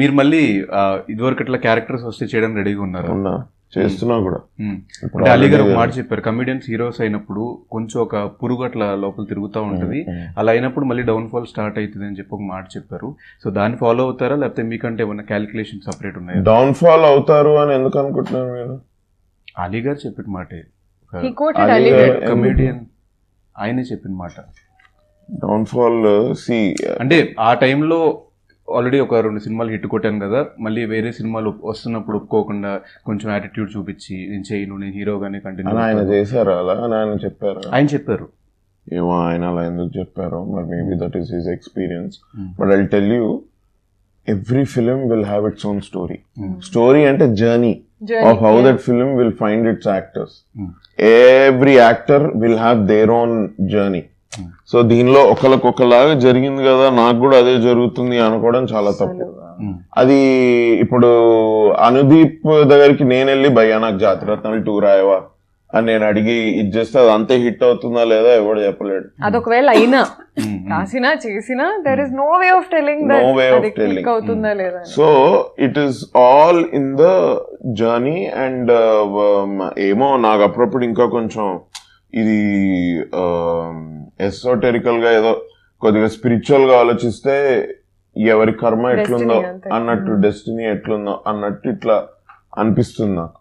మీరు మళ్ళీ ఇదివరకు అట్లా క్యారెక్టర్స్ వస్తే చేయడానికి రెడీగా ఉన్నారు? చేస్తున్నా కూడా. అంటే అలీ గారు ఒక మాట చెప్పారు, కమెడియన్స్ హీరోస్ అయినప్పుడు కొంచెం ఒక పురుగు అట్లా లోపల తిరుగుతూ ఉంటుంది, అలా అయినప్పుడు మళ్ళీ డౌన్ ఫాల్ స్టార్ట్ అవుతుంది అని చెప్పి ఒక మాట చెప్పారు. సో దాన్ని ఫాలో అవుతారా లేకపోతే మీకంటే ఏమన్నా క్యాలిక్యులేషన్ సపరేట్ ఉన్నాయా? డౌన్ ఫాల్ అవుతారు అని ఎందుకు అనుకుంటున్నారు మీరు? అలీ గారు చెప్పిన మాటే, కమెడియన్ ఆయనే చెప్పిన మాట. డౌన్ ఫాల్ అంటే ఆ టైంలో ఆల్రెడీ ఒక 2 సినిమాలు హిట్ కొట్టాను కదా, మళ్ళీ వేరే సినిమాలు వస్తున్నప్పుడు ఒప్పుకోకుండా కొంచెం యాటిట్యూడ్ చూపించి నేను చేయను, నేను హీరోగానే కంటిన్యూ. ఆయన చేశారా అలా అని ఆయన చెప్పారు? ఆయన చెప్పారు. ఏమో ఆయన అలా ఎందుకు చెప్పారో మరి, maybe that is his experience. But I tell you, every film will have its own story. Story అంటే journey of how that film will find its actors. Every actor will have their own journey. So దీనిలో ఒకలాగా జరిగింది కదా, నాకు కూడా అదే జరుగుతుంది అనుకోవడం చాలా తప్పు. అది ఇప్పుడు అనుదీప్ దగ్గరికి నేను వెళ్ళి భయ్యా నాకు జాతిరత్నాలు 2 రాయవా అని నేను అడిగి ఇది చేస్తే అది అంతే హిట్ అవుతుందా లేదా ఎవడు చెప్పలేడు. అదొకవేళ అయినా రాసినా చేసినా there is no way of telling that అది క్లిక్ అవుతుందా లేదా. So it is all in the journey. And ఏమో నాకు అప్పుడప్పుడు ఇంకా కొంచెం ఇది ఎసోటెరికల్ గా ఏదో కొద్దిగా స్పిరిచువల్ గా ఆలోచిస్తే ఎవరి కర్మ ఎట్లుందో అన్నట్టు, డెస్టినీ ఎట్లుందో అన్నట్టు ఇట్లా అనిపిస్తుంది నాకు.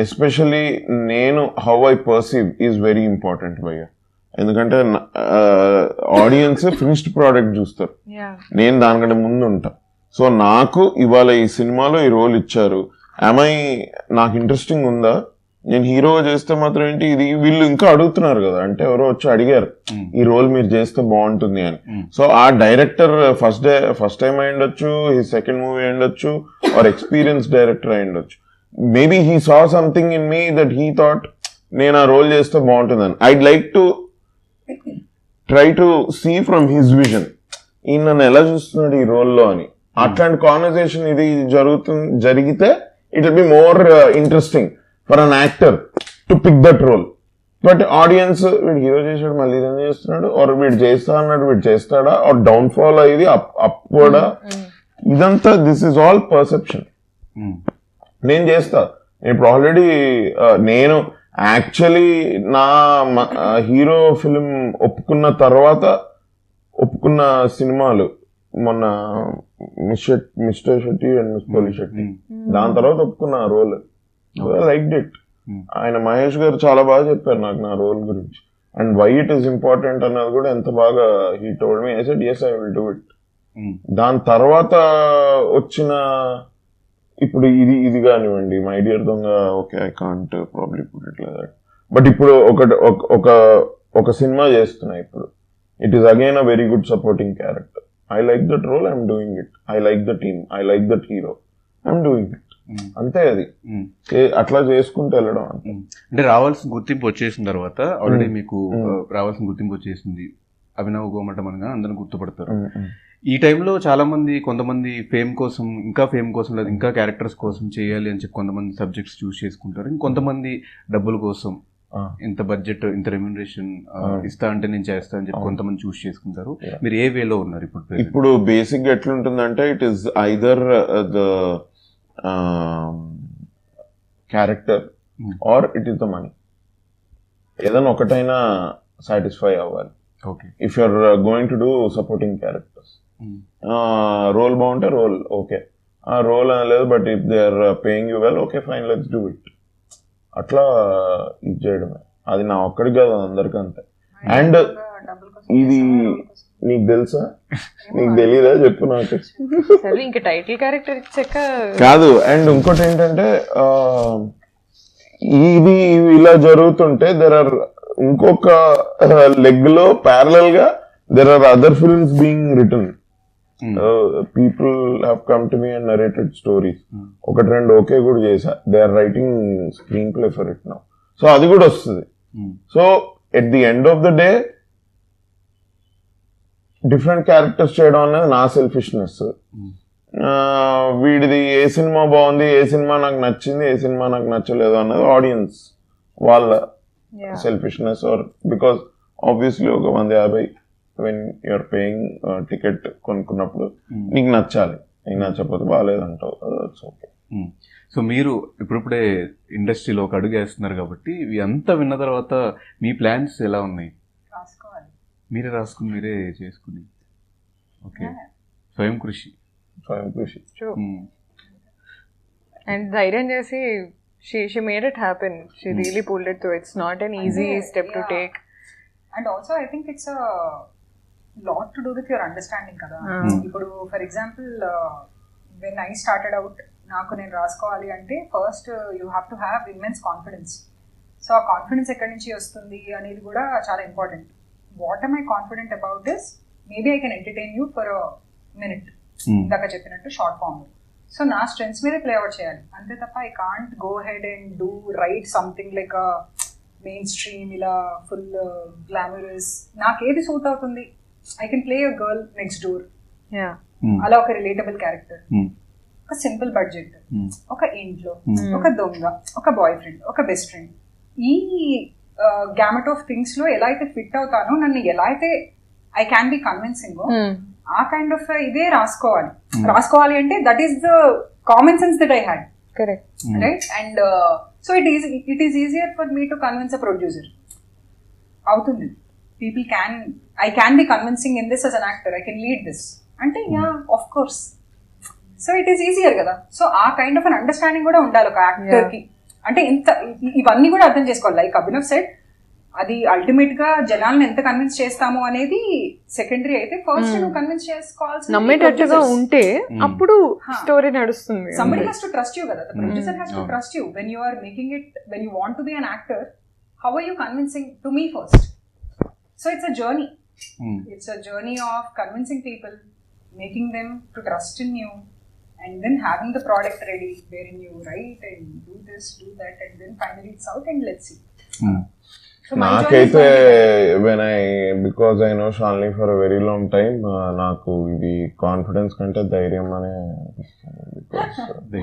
ఎస్పెషలీ నేను how I perceive is very important భయ్య. ఎందుకంటే ఆడియన్స్ ఫినిష్డ్ ప్రోడక్ట్ చూస్తారు, నేను దానికంటే ముందు ఉంటా. సో నాకు ఇవాళ ఈ సినిమాలో ఈ రోల్ ఇచ్చారు, నాకు ఇంట్రెస్టింగ్ ఉందా, నేను హీరోగా చేస్తే మాత్రం ఏంటి ఇది వీళ్ళు ఇంకా అడుగుతున్నారు కదా, అంటే ఎవరో వచ్చి అడిగారు ఈ రోల్ మీరు చేస్తే బాగుంటుంది అని. సో ఆ డైరెక్టర్ ఫస్ట్ టైం అయి ఉండొచ్చు, ఈ సెకండ్ మూవీ అయి ఉండొచ్చు, ఆర్ ఎక్స్పీరియన్స్ డైరెక్టర్ అయి ఉండొచ్చు. Maybe he saw something in me that he thought నేను ఆ రోల్ చేస్తే బాగుంటుందని. I'd like to try to see from his vision, ఈయన నన్ను ఎలా చూస్తున్నాడు ఈ రోల్లో అని. అట్లాంటి కాన్వర్సేషన్ ఇది జరిగితే it will be more interesting for an actor to pick that role. But audience వీడు హీరో చేసాడు మళ్ళీ ఇదని చేస్తున్నాడు, ఆర్ వీడు చేస్తా అన్నాడు వీడు చేస్తాడా, ఆర్ డౌన్ ఫాల్ అయ్యి అప్వర్డా, ఇదంతా దిస్ ఇస్ ఆల్ పర్సెప్షన్. నేను చేస్తా ఇప్పుడు ఆల్రెడీ. నేను యాక్చువల్లీ నా హీరో ఫిలిం ఒప్పుకున్న తర్వాత ఒప్పుకున్న సినిమాలు మొన్న మిస్టర్ శెట్టి అండ్ మిస్ పోలి శెట్టి, దాని తర్వాత ఒప్పుకున్న రోల్. Like it. ఆయన మహేష్ గారు చాలా బాగా చెప్పారు నాకు నా రోల్ గురించి, and why it is important అన్నది కూడా ఎంత బాగా he told me. I said yes I will do it. దాని తర్వాత వచ్చిన ఇప్పుడు ఇది కానివ్వండి my dear Donga, okay I can't probably put it like that. But ఇప్పుడు ఒక సినిమా చేస్తున్నా ఇప్పుడు, it is again a very good supporting character. I like that role, I'm doing it. I like the team, I like that hero, I'm doing it. అంతే. అది అట్లా చేసుకుంటూ వెళ్ళడం. అంటే రావాల్సిన గుర్తింపు వచ్చేసిన తర్వాత ఆల్రెడీ మీకు రావాల్సిన గుర్తింపు వచ్చేసింది, అభినవ్ గోమటం అనగా అందరిని గుర్తుపడతారు. ఈ టైంలో చాలా మంది కొంతమంది ఫేమ్ కోసం, ఇంకా ఫేమ్ కోసం లేదా ఇంకా క్యారెక్టర్స్ కోసం చేయాలి అని చెప్పి కొంతమంది సబ్జెక్ట్స్ చూస్ చేసుకుంటారు, ఇంకొంతమంది డబ్బుల కోసం ఇంత బడ్జెట్ ఇంత రెమ్యూనరేషన్ ఇస్తా అంటే నేను చేస్తా అని చెప్పి కొంతమంది చూస్ చేసుకుంటారు. మీరు ఏ వేలో ఉన్నారు ఇప్పుడు? ఇప్పుడు బేసిక్ ఎట్లుంటుందంటే it is either the character or it is the money. ఏదైనా ఒకటైనా సాటిస్ఫై అవ్వాలి. If you are going to do supporting characters, role బాగుంటే రోల్ ఓకే, ఆ రోల్ అనలేదు, but if they are paying you well, okay fine let's do it. అట్లా ఇది చేయడమే. అది నా ఒక్కడికి కాదు, అందరికీ అంతే. అండ్ ఇది నీకు తెలుసా, నీకు తెలీదా చెప్పు నాకు. ఇంకా టైటిల్ క్యారెక్టర్ ఇచ్చాక కాదు. అండ్ ఇంకోటి ఏంటంటే ఇది ఇలా జరుగుతుంటే దెర్ ఆర్ ఇంకొక లెగ్ లో ప్యారలల్ గా there are other films being written. People have come to me and narrated stories. 1-2 okay కూడా చేశా. They are writing screenplay for it now. So అది కూడా వస్తుంది. So at the end of the day different characters చేయడం అనేది నా selfishness. వీడిది ఏ cinema బాగుంది, ఏ సినిమా నాకు నచ్చింది, ఏ సినిమా నాకు నచ్చలేదు అన్నది ఆడియన్స్ వాళ్ళ సెల్ఫిష్నెస్. ఆర్ బికాస్ ఆబ్వియస్లీ ఒక 150 వెన్ యూఆర్ పేయింగ్ టికెట్ కొనుక్కున్నప్పుడు నీకు నచ్చాలి. నీకు నచ్చకపోతే బాగాలేదంటావు, దట్స్ ఓకే. సో మీరు ఇప్పుడిప్పుడే ఇండస్ట్రీలో ఒక అడుగు వేస్తున్నారు కాబట్టి ఇవి అంతా విన్న తర్వాత మీ ప్లాన్స్ ఎలా ఉన్నాయి? మీరే రాసుకుని మీరే చేసుకుని, ఓకే, స్వయం కృషి. అండ్ ధైర్యం చేసి she made it happen. She really pulled it through. It's not an easy step to take. And also I think it's a lot to do with your understanding kada. Ipudu for example when I started out నాకు నేను రాసుకోవాలి అంటే first you have to have immense confidence. So ఆ confidence ఎక్కడి నుంచి వస్తుంది అనేది కూడా చాలా important. What am I confident about this? Maybe I can entertain you for a minute. ఇందాక చెప్పినట్టు షార్ట్ ఫామ్. సో నా స్ట్రెంగ్స్ మీద ప్లే అవుట్ చేయాలి అంతే తప్ప I can't go head and do write something like a main stream ఇలా full glamorous. నాకేది suit అవుతుంది, I can play a girl next door, అలా ఒక రిలేటబుల్ క్యారెక్టర్, ఒక సింపుల్ బడ్జెట్, ఒక ఇంట్లో ఒక దొంగ, ఒక బాయ్ ఫ్రెండ్, ఒక బెస్ట్ ఫ్రెండ్. ఈ గ్యామెట్ ఆఫ్ థింగ్స్ లో ఎలా అయితే ఫిట్ అవుతానో, నన్ను ఎలా అయితే ఐ క్యాన్ బి కన్విన్సింగ్, ఆ కైండ్ ఆఫ్ ఇదే రాసుకోవాలి అంటే that is the common sense that I had. Correct, right? And so it is easier for me to convince a producer. అవుతుంది, people can, I can be convincing in this as an actor, I can lead this అంటే yeah of course. So it is easier కదా. So ఆ kind of an understanding కూడా ఉండాలి ఒక actor కి. అంటే ఇంత ఇవన్నీ కూడా అర్థం చేసుకోవాలి. లైక్ అభినవ్ సెడ్, అది అల్టిమేట్ గా జనాలను ఎంత కన్విన్స్ చేస్తాము అనేది సెకండరీ అయితే, ఫస్ట్ నువ్వు కన్విన్స్ చేసుకోవాల్సి నమ్మేటట్టుగా ఉంటే అప్పుడు స్టోరీ నడుస్తుంది. somebody has to trust you కదా, the producer has to trust you when you are making it, when you want to be an actor. How are you convincing to me first? So it's a journey. It's a journey of convincing people, making them to trust in you, and then having the product ready wherein you write and do this, do that, and then finally it's out and let's see. So నాకైతే because I know Shalini for a very long time, నాకు ఇది confidence కంటే ధైర్యం అనే అనిపిస్తుంది.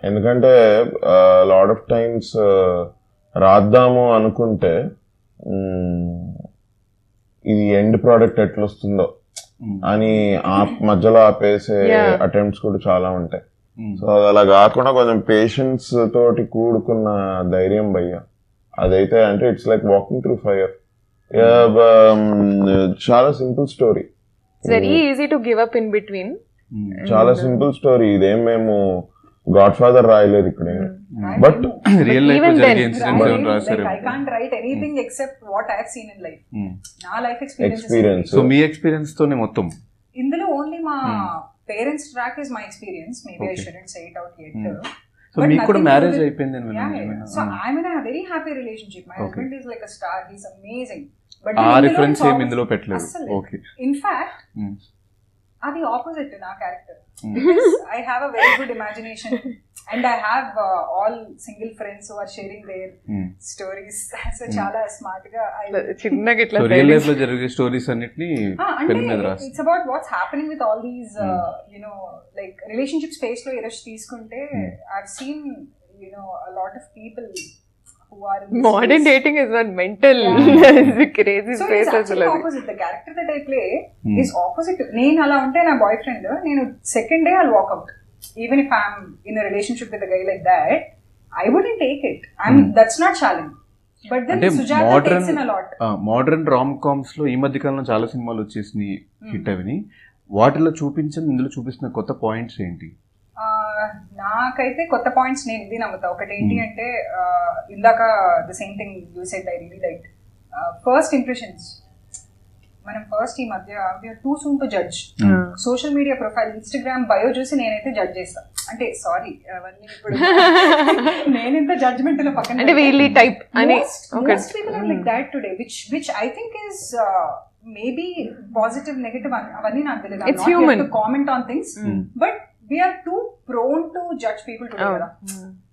ఎందుకంటే lot of times రాద్దాము అనుకుంటే ఇది ఎండ్ ప్రోడక్ట్ ఎట్లా వస్తుందో అని మధ్యలో ఆపేసే అటెంప్ట్స్ కూడా చాలా ఉంటాయి. సో అది అలా కాకుండా కొంచెం పేషెన్స్ తోటి కూడుకున్న ధైర్యం భయ్య అదైతే, అంటే it's like walking through fire. చాలా simple story, very easy to give up in between. చాలా సింపుల్ స్టోరీ. ఇదేం మేము గాడ్ ఫాదర్ రాయలేదు ఇక్కడ, బట్ రియల్ లైఫ్ జరిగే ఇన్సిడెంట్స్ ఏమన్నా రాశారు? I can't write anything except what I have seen in life. నా లైఫ్ ఎక్స్పీరియన్స్. సో మీ experience తోనే మొత్తం ఇందులో ఓన్లీ మా parents track is my experience. Maybe I shouldn't say it out yet. So మీకు కూడా మ్యారేజ్ అయిపోయింది? So I am in a very happy relationship. My husband is like a star, he is amazing. But ఆ reference ఏం ఇందులో పెట్టలేదు. Okay, in fact అది opposite నా character. Because I have a very good imagination and I have all single friends who are sharing their stories. So చాలా smart గా చిన్నగా ఇట్లా రియల్ లైఫ్ లో జరిగే స్టోరీస్ అన్నిటిని పెన్ మీద రాస్తారు. It's about what's happening with all these like relationship space లో ఈరోజు తీసుకుంటే I have seen a lot of people who are in modern dating is one mental crazy so space as well. Opposite, the character that I play is opposite. నేను అలా ఉంటే నా boy friend, నేను second day I'll walk out. Even if I'm in a relationship with a guy like that, I wouldn't take it. That's not challenge. But then Sujata takes in a lot. Modern Ram comms లో ఈ మధ్య కాలంలో చాలా సినిమాలు వచ్చేసినాయి, hit అవిని. వాటిలో చూపించింది ఇందులో చూపిస్తున్న కొత్త పాయింట్స్ ఏంటి? నాకైతే కొత్త పాయింట్స్ నేను ఇది నమ్ముతా. ఒకటి ఏంటి అంటే, ఇందాక the same thing you said, I really like first impressions. మనం ఫస్ట్ ఈ మధ్య we're too soon to judge. Social media profile, Instagram bio చూసి నేనైతే జడ్జ్ చేస్తాను. అంటే సారీ, అవన్నీ ఇప్పుడు నేను ఇంత జడ్జ్మెంట్ లో పక్కన, అంటే వీళ్ళీ టైప్ అని most people are like that today, which I think is maybe positive negative అవన్నీ నాకు తెలియదు. It's human to comment on things, but we are too prone to judge people today.